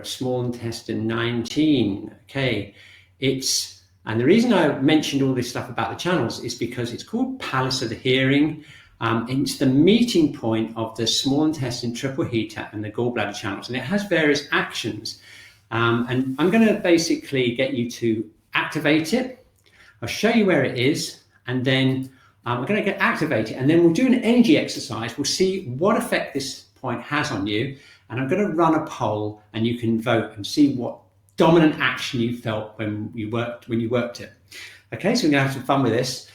of small intestine 19. Okay, and the reason I mentioned all this stuff about the channels is because it's called palace of the hearing. It's the meeting point of the small intestine triple heater and the gallbladder channels, and it has various actions. And I'm going to basically get you to activate it. I'll show you where it is, and then we're going to get activated, and then we'll do an energy exercise. We'll see what effect this point has on you, and I'm going to run a poll, and you can vote and see what dominant action you felt when you worked it. Okay, so we're going to have some fun with this.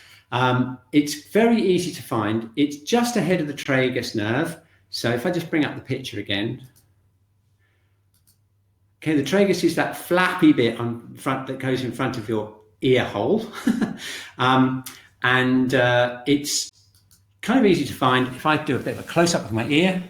It's very easy to find. It's just ahead of the tragus nerve. So if I just bring up the picture again. Okay, the tragus is that flappy bit on front that goes in front of your ear hole. It's kind of easy to find. If I do a bit of a close-up of my ear,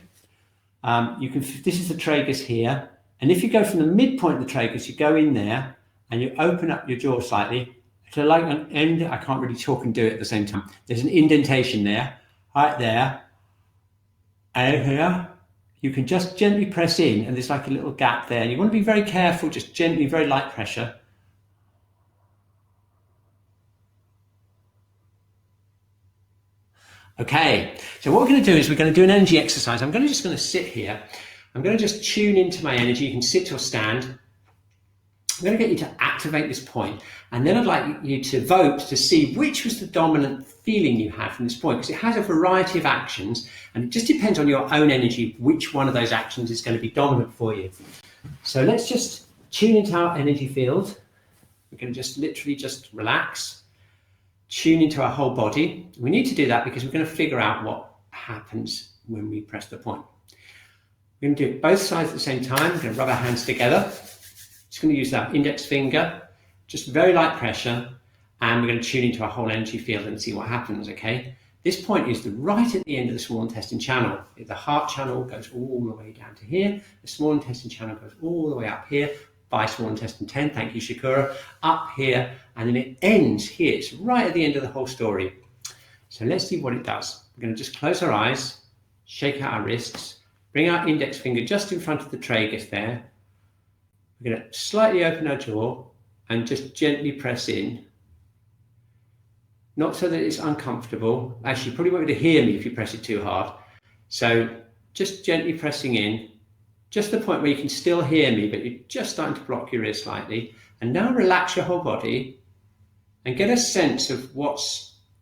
this is the tragus here. And if you go from the midpoint of the tragus, you go in there and you open up your jaw slightly. So like an end, I can't really talk and do it at the same time. There's an indentation there, right there. And here, you can just gently press in, and there's like a little gap there. And you want to be very careful, just gently, very light pressure. Okay, so what we're going to do is we're going to do an energy exercise. I'm just going to sit here. I'm going to just tune into my energy. You can sit or stand. I'm going to get you to activate this point, and then I'd like you to vote to see which was the dominant feeling you had from this point, because it has a variety of actions, and it just depends on your own energy which one of those actions is going to be dominant for you. So let's just tune into our energy field. We're going to just literally just relax, tune into our whole body. We need to do that because we're going to figure out what happens when we press the point. We're going to do it both sides at the same time. We're going to rub our hands together. Just going to use that index finger, just very light pressure, and we're going to tune into our whole energy field and see what happens, okay? This point is right at the end of the small intestine channel. The heart channel goes all the way down to here. The small intestine channel goes all the way up here by small intestine 10, thank you, Shakura, up here, and then it ends here. It's right at the end of the whole story. So let's see what it does. We're going to just close our eyes, shake out our wrists, bring our index finger just in front of the tragus there. We're going to slightly open our jaw and just gently press in. Not so that it's uncomfortable. Actually, you probably won't be able to hear me if you press it too hard. So just gently pressing in, just the point where you can still hear me, but you're just starting to block your ears slightly. And now relax your whole body and get a sense of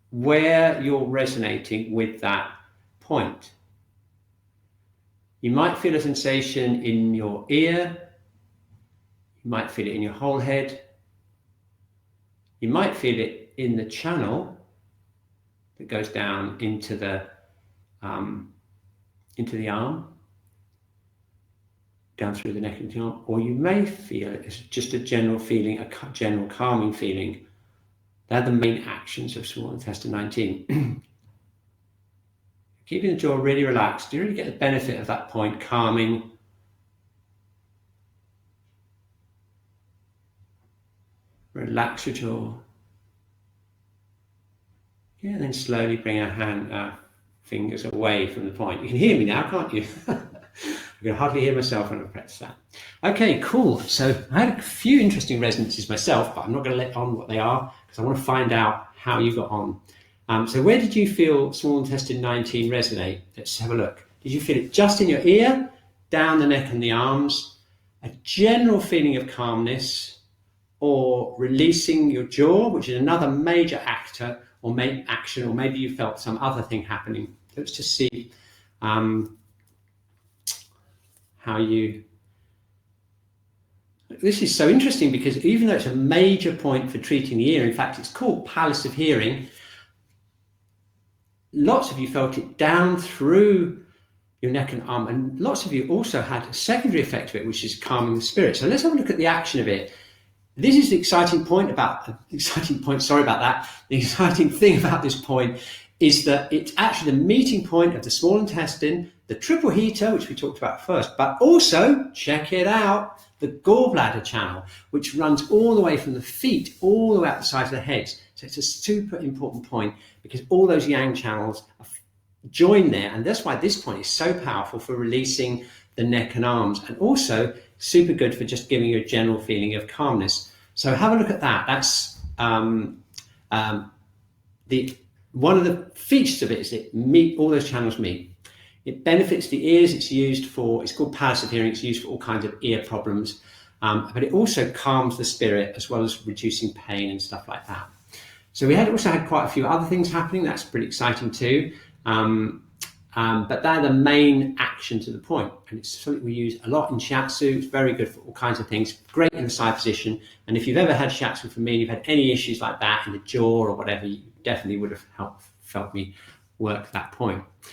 where you're resonating with that point. You might feel a sensation in your ear. You might feel it in your whole head. You might feel it in the channel that goes down into the arm, down through the neck and the arm, or you may feel it as just a general feeling, a general calming feeling. They're the main actions of small intestine 19. Keeping the jaw really relaxed, you really get the benefit of that point, calming. Relax your jaw. Yeah, and then slowly bring our fingers away from the point. You can hear me now, can't you? I can hardly hear myself when I press that. Okay, cool. So I had a few interesting resonances myself, but I'm not going to let on what they are because I want to find out how you got on. So where did you feel small intestine 19 resonate? Let's have a look. Did you feel it just in your ear, down the neck and the arms, a general feeling of calmness, or releasing your jaw, which is another major actor or action, or maybe you felt some other thing happening? Let's just see how you... This is so interesting because even though it's a major point for treating the ear, in fact, it's called palace of hearing, lots of you felt it down through your neck and arm, and lots of you also had a secondary effect of it, which is calming the spirit. So let's have a look at the action of it. This is the exciting thing about this point is that it's actually the meeting point of the small intestine, the triple heater, which we talked about first, but also, check it out, the gallbladder channel, which runs all the way from the feet, all the way out the side of the head. So it's a super important point because all those yang channels are joined there. And that's why this point is so powerful for releasing the neck and arms. And also super good for just giving you a general feeling of calmness. So have a look at that. That's one of the features of it is that all those channels meet. It benefits the ears. It's called passive hearing. It's used for all kinds of ear problems, but it also calms the spirit as well as reducing pain and stuff like that. So we also had quite a few other things happening. That's pretty exciting too. But they're the main action to the point, and it's something we use a lot in Shiatsu. It's very good for all kinds of things, great in the side position. And if you've ever had Shiatsu from me and you've had any issues like that in the jaw or whatever, you definitely would have felt me work that point.